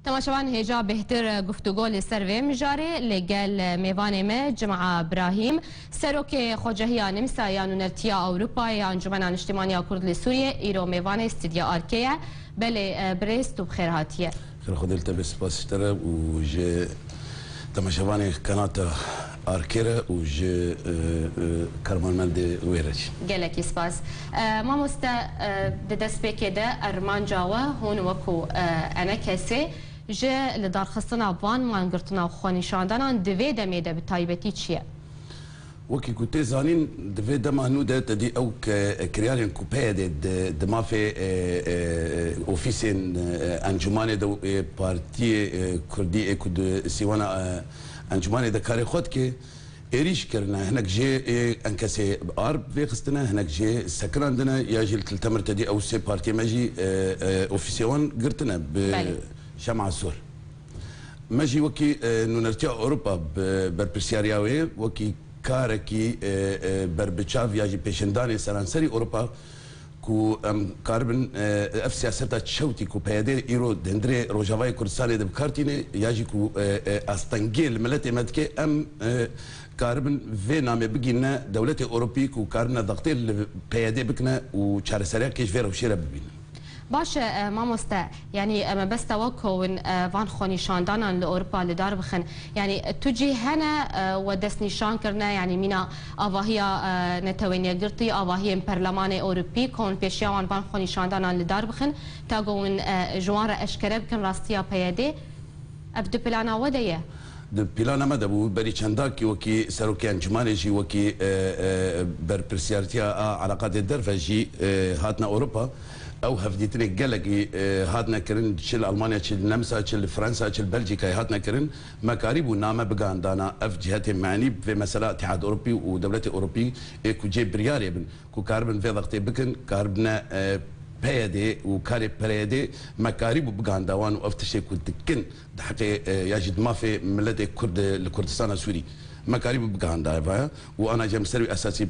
تماشاوان هجا بهتر گفتگو لسر وی مجاره لگل میوان ما جمعه ابراهیم سروک خوجهی نمسا یا نرتیا اوروپا یا انجمن اجتماعی کرد لسوریه ایرو میوان استودیا آرکیه بله برست و بخیر هاتیه خير خذ التبس باسشترا وجي تماشاواني قناه اركيرا وجي كرمان مالدي ويرج گلکی سپاس ما مست دست بکده ارمان جاوا هون وکو انا کسی جه لدار خستنا وان مان گرتنا خونی شاندان دوی دمیده به تایبتی چیه؟ وكي كنت زانين دفي دما نودا تدي او كريالين كوبيد دما في اوفيسين انجمان دو بارتي كردي اكود سيوانا انجمان دا كاري خود كي اريش كرنا هناك جي انكسي ارب في خستنا هناك جي سكران دنا ياجي التمر تدي او سي بارتي ماجي اوفيسيون قرتنا بشمع السور ماجي وكي نرتيا اوروبا بربرسيارياوي وكي كاركي بربتشاف ياجي بيشنداني سرانسري اوروبا كو ام كاربن اف سياستا تشوتي كو بيدي ايرو دندري روجافاي كردستاني دب كارتيني ياجي كو استنجيل ملتي مدكي ام كاربن في نامي بقينا دولتي اوروبي كو كاربنا ضغطي بيدي بكنا وشارسريا كيش فيرو شيرا ببينا باش ما مستا يعني ما بس توكون فان خوني شاندان لاوروبا لدار بخن يعني تجي هنا ودس نشان كرنا يعني منا اواهيا نتوينيا قرطي اواهيا برلمان اوروبي كون بيشيوان فان خوني شاندان لدار بخن تاغون جوار اشكرب كن راستيا بيدي ابدو بلانا وديه بلانا ما دبو بري چنداكي وكي سروكي انجماني جي وكي بربرسيارتيا علاقات الدرفه جي هاتنا اوروبا او هفديتني قلقي هاتنا كرن تشيل المانيا تشيل النمسا تشيل فرنسا تشيل بلجيكا هاتنا كرن مكاريب ونامه بقاندانا اف جهتي معني في مساله اتحاد اوروبي ودولتي اوروبي كو جي برياري بن كو كاربن في ضغطي بكن كاربنا بيدي وكاري بريدي مكاريب بقانداوان وافتشي كنت كن حقي يجد ما في ملتي كرد لكردستان السوري مكاريب بقاندا وانا جمسري اساسي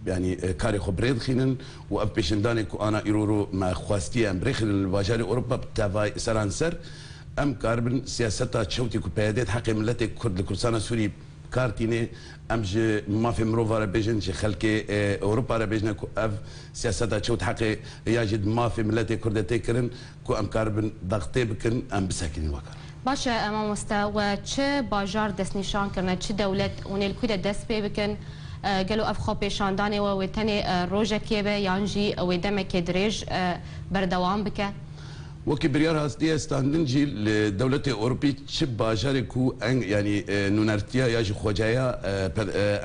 يعني كاري خبريد خينن واب بيشنداني كو انا ايرورو ما خواستي ام بريخن الباجاري اوروبا بتافاي سرانسر ام كاربن سياستا تشوتي كو بيدت حقي ملتي كرد الكردستان السوري كارتيني ام جي ما في مروفا بيجن جي خلكي اوروبا بيجن كو اف سياستا تشوت حقي يجد ما في ملتي كرد تيكرن كو ام كاربن ضغطي بكن ام بساكن وكر باشا امام مستوى چه باجار دست نشان كرنا چه دولت ونيل كودا دست بي بكن قالوا افخو بيشانداني وتاني روجا كيبه يانجي ودمك دريج بردوام بك وكبريار هاستيا ستاندنجي لدولة أوروبية شب باجاركو أن يعني نونرتيا ياجي خوجايا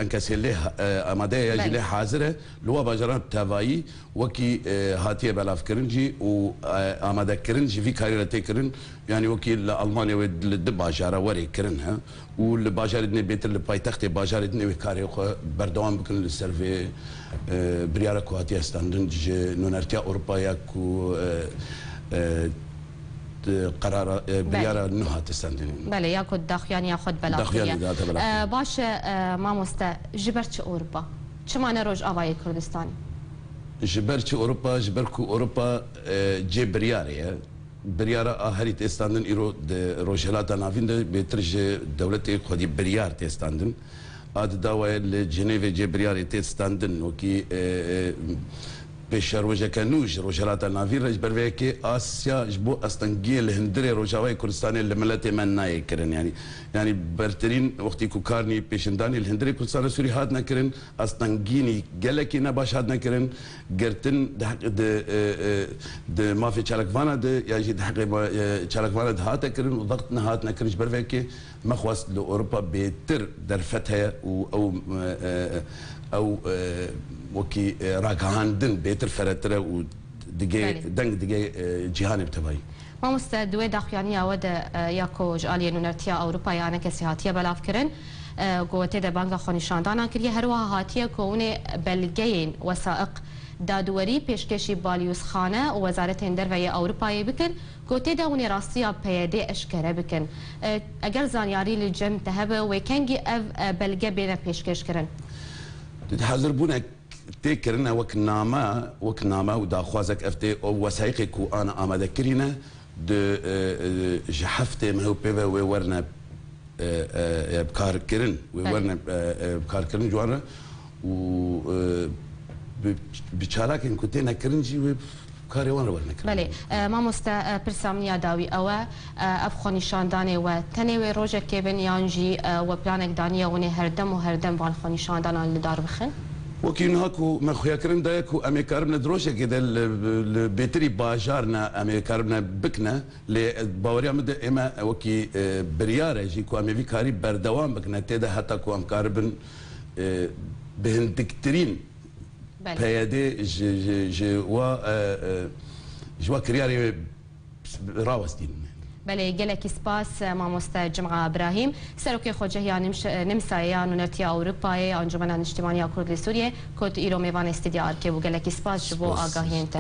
أنكسله أمادة ياجي له حاضرة لوا باجران تافاي وكي هاتيا بلاف كرنجي وأمادة كرنجي في كاريرة تكرن يعني وكي لألمانيا ودب باجارة وري كرنها والباجار دني بيت البايتخت باجار دني وكاري بردوام بكن السيرفي برياركو هاتيا ستاندنج نونرتيا أوروبا كو قرار بريارة نهى تستندين بله ياخد داخيان ياخد بلاخية باش ما مستا جبرت أوروبا شو معنى روج أواي كردستان جبرت أوروبا جبركو أوروبا جي بريارة بريارة هري تستندين إيرو روجلات نافين بترج دولة خدي بريار تستندين هذا دواء الجنيف جي بريارة تستندين وكي بشر وجه كنوج روجرات النافير رج برفيكي اسيا جبو استنجيل هندري روجاوي كردستاني اللي من ناي كرن يعني برترين وقتي كوكارني بيشنداني الهندري كردستان سوري هادنا كرن استنجيني جلكي نباش هادنا كرن قرتن د ما في تشالكفانا د يجي حق تشالكفانا هاتا كرن وضغطنا هاتنا كرن برفيكي مخواس لاوروبا بيتر درفتها او وكي راكهاندن بيتر فرتره ودقي دنگ دقي جهان بتبعي ما مستدوي داخيانيا ود ياكو جالي نونرتيا اوروبا يعني كسياتيا بلاف كرن قوتي دا بانغا خوني شاندانا كريه هروها هاتيا كوني بلغين وثائق دادوري پیشکشی بالیوس خانه و وزارت اندروی اروپایی بکن گوته داونی راستیا پیاده اشکره بکن اگر زانیاری لجم تهبه و کنگی اف بلگه بین پیشکش کرن حاضر بونا تكرنا وكناما وداخوازك افتي وثائقك وانا اماده كرينا جحفته ما هو بيفا وورنا بكار كرن وورنا بكار كرن جوانا و بچالاك إن كنتنا كرنجي وبكاري وانا ورنا كرن. بله ما مستا برسامنيا داوي أو أبخوني شانداني وتنوي روجا كيبن يانجي وبلانك دانيا وني هردم وهردم بان خوني شاندانا اللي دار بخن. وكين هاكو ما خويا كرن دايكو أمي كاربنا دروشة كده البيتري باجارنا أمي كاربنا بكنا لباوريا مد إما وكي بريارة جيكو أمي في كاري بردوام بكنا تدا حتى كو أم كاربن بهندكترين بيادي جوا كرياري راوستين. بله جلك سپاس مامۆستا جمعة إبراهيم سەرۆکی خۆجەهیان نمسایان و نەرتیا ئەوروپای ئەنجومەنە نیشتیمانیا کوردی سووریە کۆت ئیرۆ میێوانە ئێستیدیا ئارکێ بوو گەلێکی سپاس ji بۆ ئاگاهێنتە.